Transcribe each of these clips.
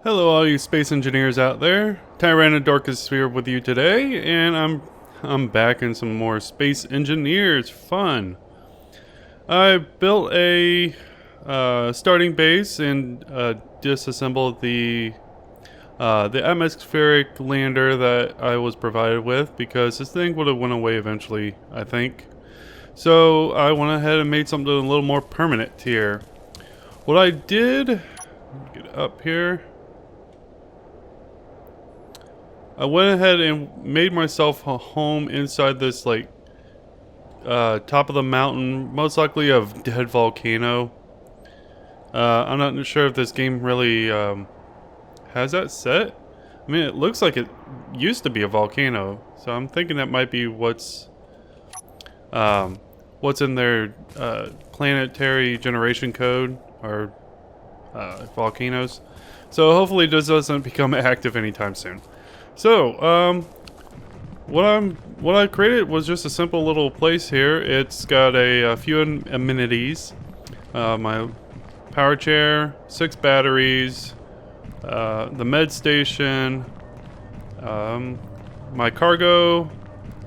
Hello, all you space engineers out there. Tyrannodorkus here with you today, and I'm back in some more space engineers fun. I built a starting base and disassembled the atmospheric lander that I was provided with because this thing would have went away eventually, I think. So I went ahead and made something a little more permanent here. What I did, get up here. I went ahead and made myself a home inside this top of the mountain, most likely a dead volcano. I'm not sure if this game really has that set. I mean, it looks like it used to be a volcano, so I'm thinking that might be what's in their planetary generation code or volcanoes. So hopefully this doesn't become active anytime soon. So, what I created was just a simple little place here. It's got a few amenities. My power chair, 6 batteries, the med station, my cargo.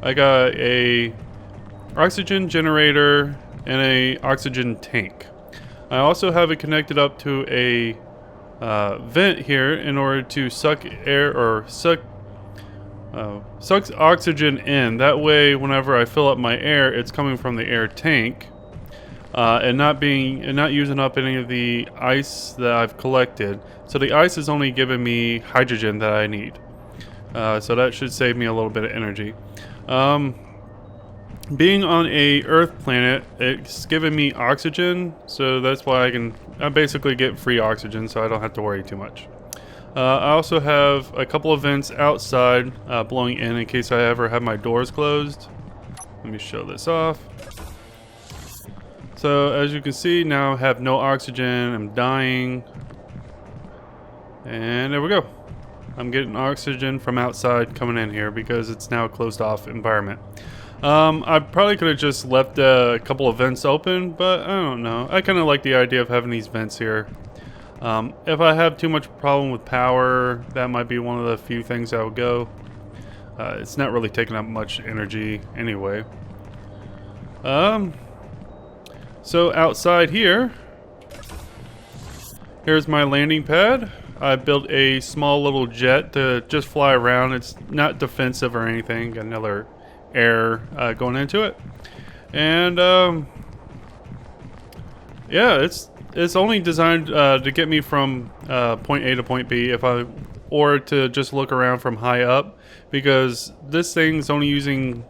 I got a oxygen generator and a oxygen tank. I also have it connected up to a vent here in order to suck air or sucks oxygen in. That way, whenever I fill up my air, it's coming from the air tank, and not using up any of the ice that I've collected. So the ice is only giving me hydrogen that I need. So that should save me a little bit of energy. Being on a Earth planet, it's giving me oxygen, so that's why I basically get free oxygen, so I don't have to worry too much. I also have a couple of vents outside blowing in case I ever have my doors closed. Let me show this off. So as you can see, now I have no oxygen. I'm dying. And there we go. I'm getting oxygen from outside coming in here because it's now a closed off environment. I probably could have just left a couple of vents open, but I don't know. I kind of like the idea of having these vents here. If I have too much problem with power, that might be one of the few things that would go. It's not really taking up much energy anyway. So outside here's my landing pad. I built a small little jet to just fly around. It's not defensive or anything. Got another air going into it. And yeah, it's only designed to get me from point A to point B or to just look around from high up, because this thing's only using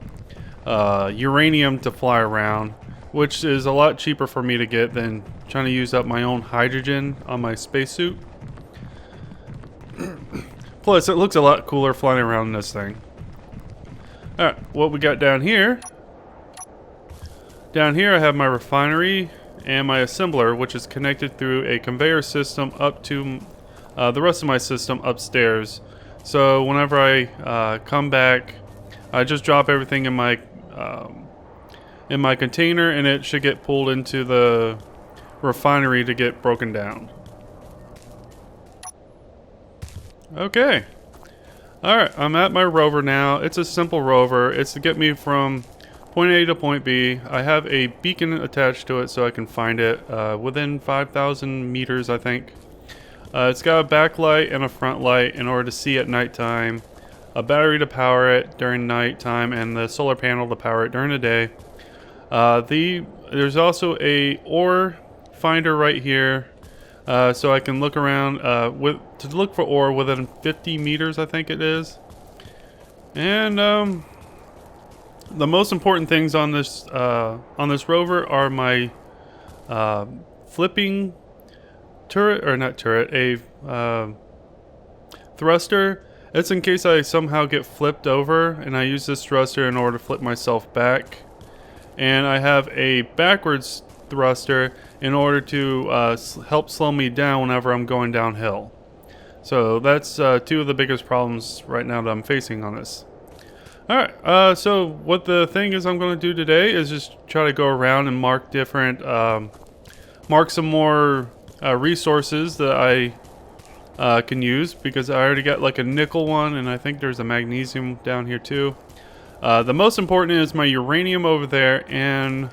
uranium to fly around, which is a lot cheaper for me to get than trying to use up my own hydrogen on my spacesuit. Plus, it looks a lot cooler flying around in this thing. Alright, what we got down here? Down here I have my refinery and my assembler, which is connected through a conveyor system up to the rest of my system upstairs. So whenever I come back, I just drop everything in my container, and it should get pulled into the refinery to get broken down. Okay. Alright, I'm at my rover now. It's a simple rover. It's to get me from point A to point B. I have a beacon attached to it so I can find it within 5,000 meters, I think. It's got a backlight and a front light in order to see at nighttime, a battery to power it during nighttime, and the solar panel to power it during the day. There's also a ore finder right here, so I can look around to look for ore within 50 meters, I think it is. And the most important things on this rover are my flipping turret, or not turret, a thruster. It's in case I somehow get flipped over, and I use this thruster in order to flip myself back. And I have a backwards thruster in order to help slow me down whenever I'm going downhill. So that's two of the biggest problems right now that I'm facing on this. Alright, so what the thing is I'm going to do today is just try to go around and mark different, mark some more resources that I can use, because I already got like a nickel one, and I think there's a magnesium down here too. The most important is my uranium over there, and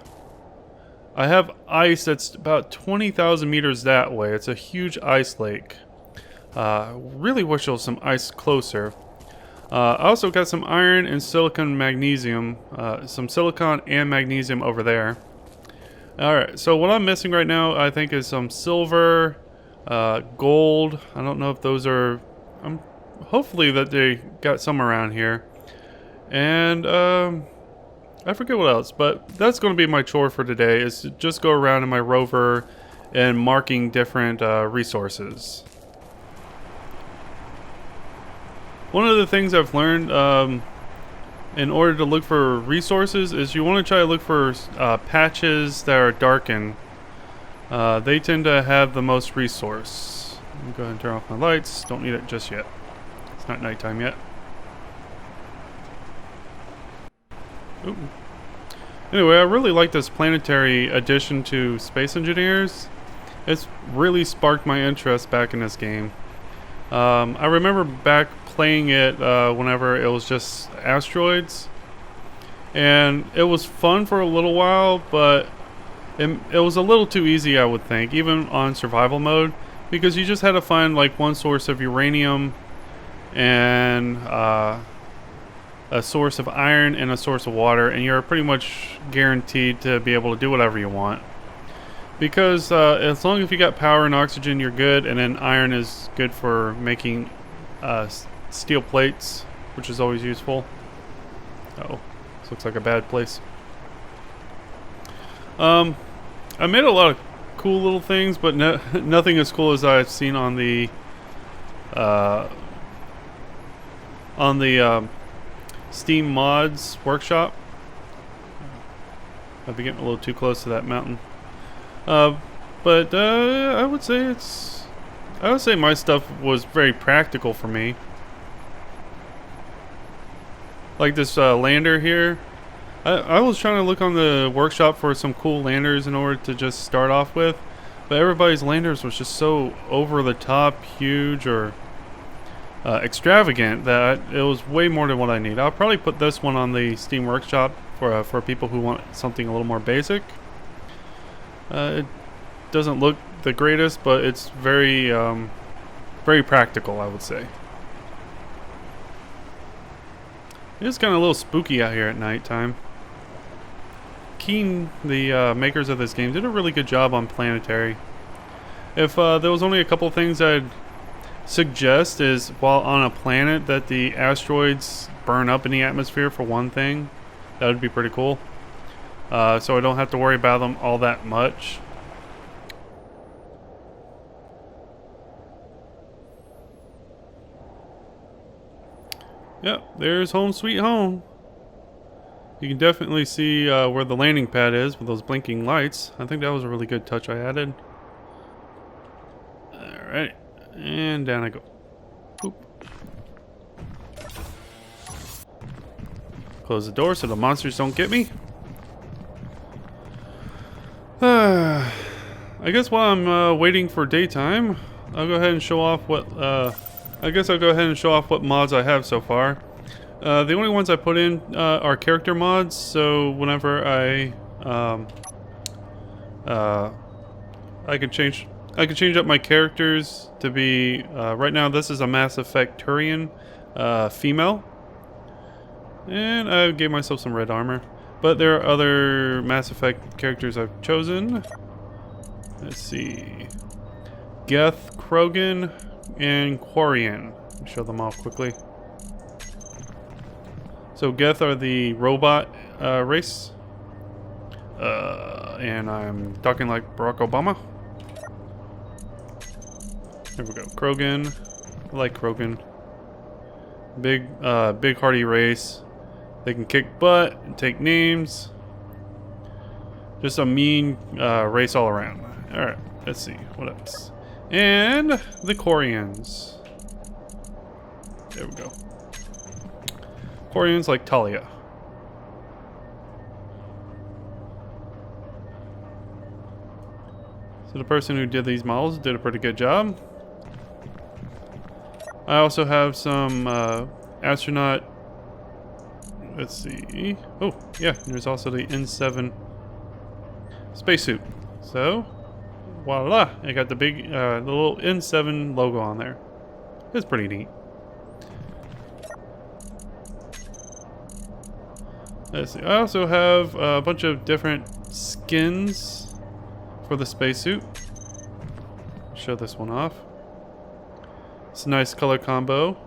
I have ice that's about 20,000 meters that way. It's a huge ice lake. Really wish there was some ice closer. I also got some iron and silicon magnesium, some silicon and magnesium over there. Alright, so what I'm missing right now, I think, is some silver, gold. I don't know if those are... hopefully that they got some around here. And, I forget what else, but that's going to be my chore for today, is to just go around in my rover and marking different resources. One of the things I've learned in order to look for resources is you want to try to look for patches that are darkened. They tend to have the most resource. Let me go ahead and turn off my lights. Don't need it just yet. It's not nighttime yet. Ooh. Anyway, I really like this Planetary addition to Space Engineers. It's really sparked my interest back in this game. I remember back playing it whenever it was just asteroids, and it was fun for a little while, but it was a little too easy, I would think, even on survival mode, because you just had to find like one source of uranium and a source of iron and a source of water, and you're pretty much guaranteed to be able to do whatever you want. Because as long as you got power and oxygen, you're good, and then iron is good for making steel plates, which is always useful. Uh-oh, this looks like a bad place. I made a lot of cool little things, but nothing as cool as I've seen on the Steam Mods workshop. I've been getting a little too close to that mountain. But I would say my stuff was very practical for me. Like this lander here. I was trying to look on the workshop for some cool landers in order to just start off with, but everybody's landers was just so over the top, huge, or extravagant that it was way more than what I need. I'll probably put this one on the Steam Workshop for people who want something a little more basic. It doesn't look the greatest, but it's very, very practical, I would say. It's kind of a little spooky out here at night time. Keen, the makers of this game, did a really good job on Planetary. If there was only a couple things I'd suggest is, while on a planet, that the asteroids burn up in the atmosphere for one thing. That would be pretty cool. So I don't have to worry about them all that much. Yep, there's home sweet home. You can definitely see where the landing pad is with those blinking lights. I think that was a really good touch I added. Alright, and down I go. Boop. Close the door so the monsters don't get me. I guess while I'm waiting for daytime, I'll go ahead and show off what mods I have so far. The only ones I put in are character mods, so whenever I can change up my characters to be right now this is a Mass Effect Turian female, and I gave myself some red armor. But there are other Mass Effect characters I've chosen. Let's see. Geth, Krogan, and Quarian. Let me show them off quickly. So Geth are the robot race. And I'm talking like Barack Obama. There we go. Krogan. I like Krogan. Big hardy race. They can kick butt and take names. Just a mean race all around. Alright, let's see. What else? And the Quarians. There we go. Quarians like Talia. So the person who did these models did a pretty good job. I also have some astronaut. Let's see. Oh, yeah, there's also the N7 spacesuit. So, voila! I got the big, the little N7 logo on there. It's pretty neat. Let's see. I also have a bunch of different skins for the spacesuit. Show this one off. It's a nice color combo.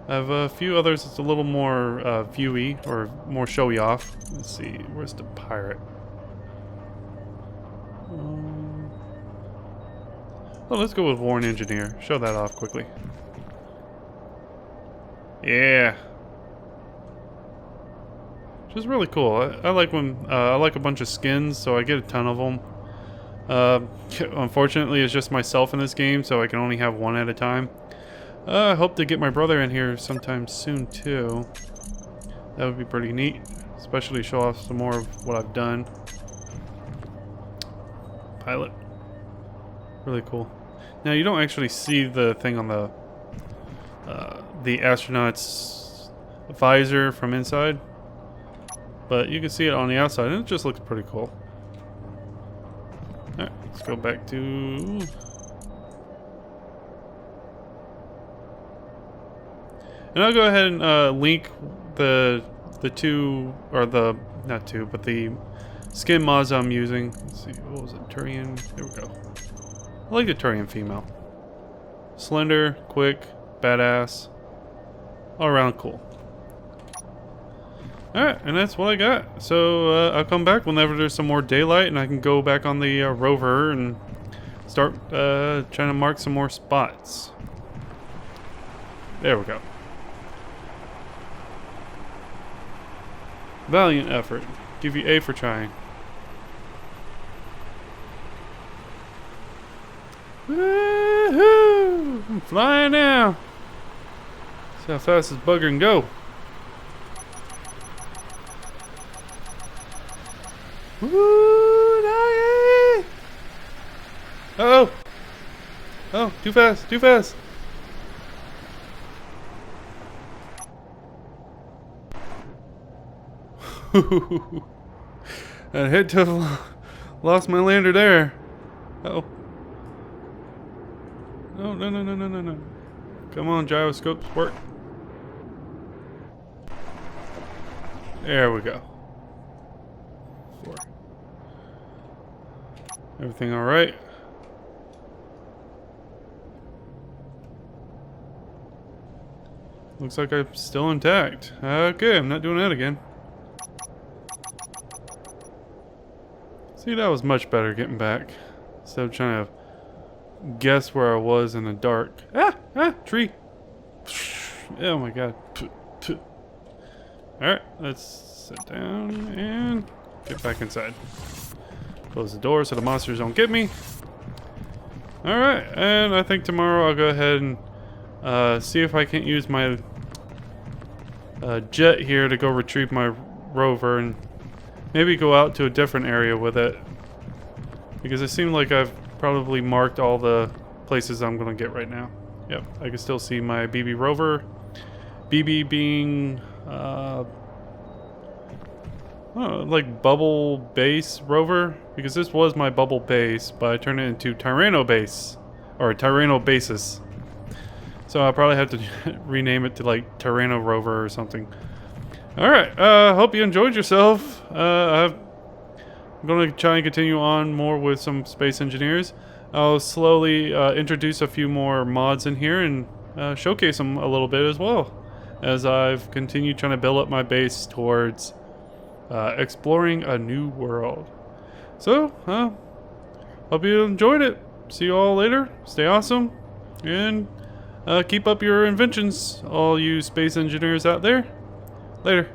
I have a few others that's a little more viewy or more showy off. Let's see, where's the pirate? Oh, let's go with Warren Engineer. Show that off quickly. Yeah. Which is really cool. I like when I like a bunch of skins, so I get a ton of them. Unfortunately, it's just myself in this game, so I can only have one at a time. I hope to get my brother in here sometime soon too. That would be pretty neat, especially show off some more of what I've done. Pilot, really cool. Now you don't actually see the thing on the astronaut's visor from inside, but you can see it on the outside, and it just looks pretty cool. All right, let's go back to. And I'll go ahead and link the two, or the, not two, but the skin mods I'm using. Let's see, what was it, Turian? There we go. I like the Turian female. Slender, quick, badass, all around cool. Alright, and that's what I got. So I'll come back whenever there's some more daylight and I can go back on the Rover and start trying to mark some more spots. There we go. Valiant effort. Give you A for trying. Woohoo! I'm flying now. See how fast this bugger can go. Woo! Uh-oh! Oh, too fast, too fast! I'd hate to have lost my lander there. Uh-oh. No, no, no, no, no, no, no. Come on, gyroscopes, work. There we go. 4. Everything all right? Looks like I'm still intact. Okay, I'm not doing that again. See, that was much better getting back. Instead of trying to guess where I was in the dark. Tree. Oh my god. Alright, let's sit down and get back inside. Close the door so the monsters don't get me. Alright, and I think tomorrow I'll go ahead and see if I can't use my jet here to go retrieve my Rover and maybe go out to a different area with it. Because it seemed like I've probably marked all the places I'm going to get right now. Yep, I can still see my BB Rover. BB being like bubble base Rover, because this was my bubble base, but I turned it into TyrannoBase or TyrannoBases. So I'll probably have to rename it to like Tyranno Rover or something. All right, hope you enjoyed yourself. I'm going to try and continue on more with some space engineers. I'll slowly introduce a few more mods in here and showcase them a little bit as well, as I've continued trying to build up my base towards exploring a new world. So, hope you enjoyed it. See you all later. Stay awesome. And keep up your inventions, all you space engineers out there. Later.